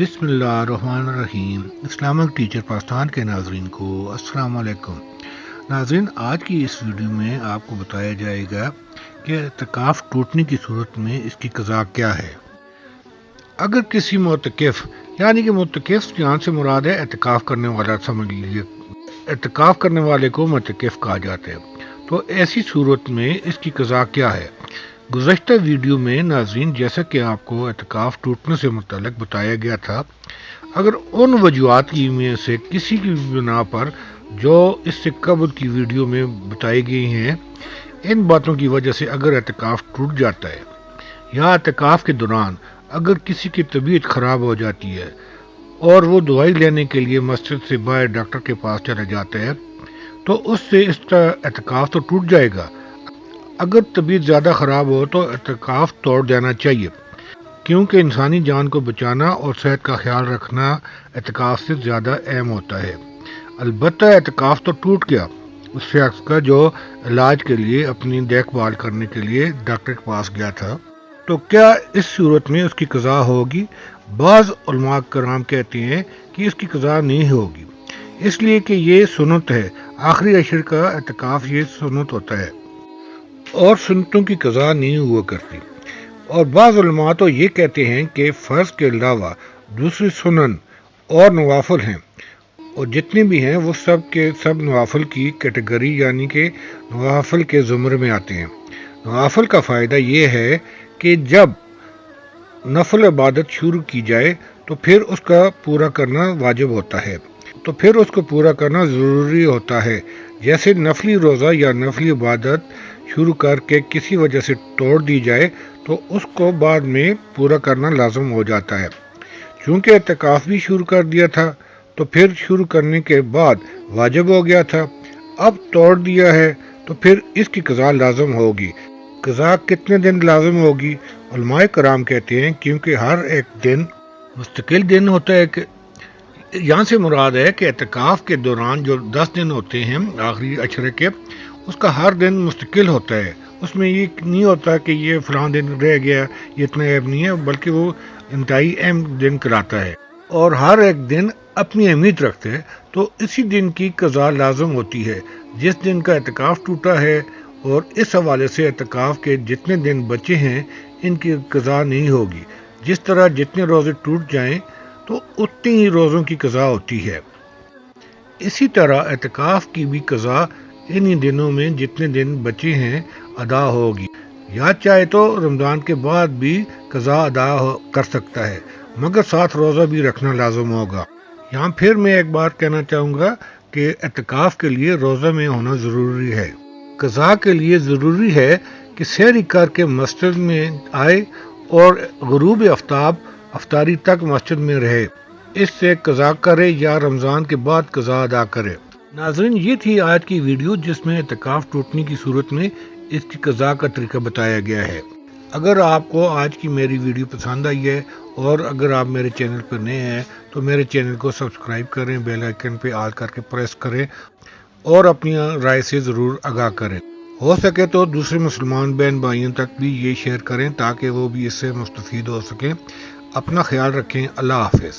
बिस्मिल्लाहिर्रहमानिर्रहीम। Islamic teacher Pakistan के नाजरीन को अस्सलाम वालेकुम। नाजरीन, आज की इस वीडियो में आपको बताया जाएगा कि इत्काफ टूटने की सूरत में इसकी क़ज़ा क्या है। अगर किसी मुतकिफ़ यानी कि मुतकिफ़ यहाँ से मुराद है इत्काफ करने वाला, समझ लीजिए इत्काफ करने वाले को मुतकिफ़ कहा जाता है, तो ऐसी सूरत में इसकी क़ज़ा क्या है। गुज़श्ता वीडियो में नाज़रीन, जैसा कि आपको इत्काफ टूटने से मुतल्लिक़ बताया गया था, अगर उन वजूहात की में से किसी की बिना पर जो इससे कबल की वीडियो में बताई गई हैं, इन बातों की वजह से अगर इत्काफ टूट जाता है या इत्काफ के दौरान अगर किसी की तबीयत ख़राब हो जाती है और वो दवाई लेने के लिए मस्जिद से बाहर डॉक्टर के पास चला जाता है, तो उससे इसका इत्काफ तो टूट जाएगा। अगर तबीयत ज़्यादा ख़राब हो तो इत्काफ तोड़ देना चाहिए, क्योंकि इंसानी जान को बचाना और सेहत का ख्याल रखना इत्काफ से ज़्यादा अहम होता है। अलबत्ता इत्काफ तो टूट गया उस शख्स का जो इलाज के लिए अपनी देखभाल करने के लिए डॉक्टर के पास गया था, तो क्या इस सूरत में उसकी क़ज़ा होगी? बाज़ उलमा कराम कहते हैं कि इसकी क़ज़ा नहीं होगी, इसलिए कि ये सुन्नत है। आखिरी अशर का इत्काफ ये सुन्नत होता है और सुन्नतों की क़ज़ा नहीं हुआ करती। और बाज़ उलमा तो ये कहते हैं कि फ़र्ज़ के अलावा दूसरी सुनन और नवाफिल हैं, और जितने भी हैं वो सब के सब नवाफिल की कैटेगरी यानी कि नवाफिल के ज़ुमरे में आते हैं। नवाफिल का फ़ायदा ये है कि जब नफल इबादत शुरू की जाए तो फिर उसका पूरा करना वाजिब होता है, तो फिर उसको पूरा करना ज़रूरी होता है। जैसे नफली रोज़ा या नफली इबादत शुरू करके किसी वजह से तोड़ दी जाए तो उसको बाद में पूरा करना लाजम हो जाता है। चूँकि इत्काफ भी शुरू कर दिया था तो फिर शुरू करने के बाद वाजिब हो गया था, अब तोड़ दिया है तो फिर इसकी क़ज़ा लाजम होगी। क़ज़ा कितने दिन लाजम होगी? उलमाए कराम कहते हैं क्योंकि हर एक दिन मुस्तकिल दिन होता है। कि यहाँ से मुराद है कि इत्काफ के दौरान जो 10 दिन होते हैं आखिरी अशरे के, उसका हर दिन मुस्तकिल होता है। उसमें ये नहीं होता कि ये फ़लाँ दिन रह गया, ये इतना अहम नहीं है, बल्कि वो इंतहाई अहम दिन कराता है और हर एक दिन अपनी अहमियत रखते हैं। तो इसी दिन की क़ज़ा लाजम होती है जिस दिन का इत्काफ टूटा है, और इस हवाले से इत्काफ के जितने दिन बचे हैं इनकी क़ज़ा नहीं होगी। जिस तरह जितने रोज़े टूट जाएं तो उतनी ही रोज़ों की क़ज़ा होती है, इसी तरह इत्काफ की भी क़ज़ा इन्हीं दिनों में जितने दिन बचे हैं अदा होगी। या चाहे तो रमज़ान के बाद भी क़ज़ा अदा कर सकता है, मगर साथ रोज़ा भी रखना लाजम होगा। यहाँ फिर मैं एक बात कहना चाहूँगा कि इत्काफ के लिए रोज़ा में होना ज़रूरी है। क़ज़ा के लिए ज़रूरी है कि सहरी करके मस्जिद में आए और गुरूब आफ्ताब अफ्तारी तक मस्जिद में रहे, इससे क़ज़ा करे या रमज़ान के बाद क़ज़ा अदा करे। नाज़रीन, ये थी आज की वीडियो जिसमें इत्काफ टूटने की सूरत में इसकी क़ज़ा का तरीका बताया गया है। अगर आपको आज की मेरी वीडियो पसंद आई है और अगर आप मेरे चैनल पर नए हैं तो मेरे चैनल को सब्सक्राइब करें, बेल आइकन पे ऑल करके प्रेस करें और अपनी राय से ज़रूर आगाह करें। हो सके तो दूसरे मुसलमान बहन भाइयों तक भी ये शेयर करें ताकि वो भी इससे मुस्तफ़ीद हो सकें। अपना ख्याल रखें। अल्लाह हाफ़िज़।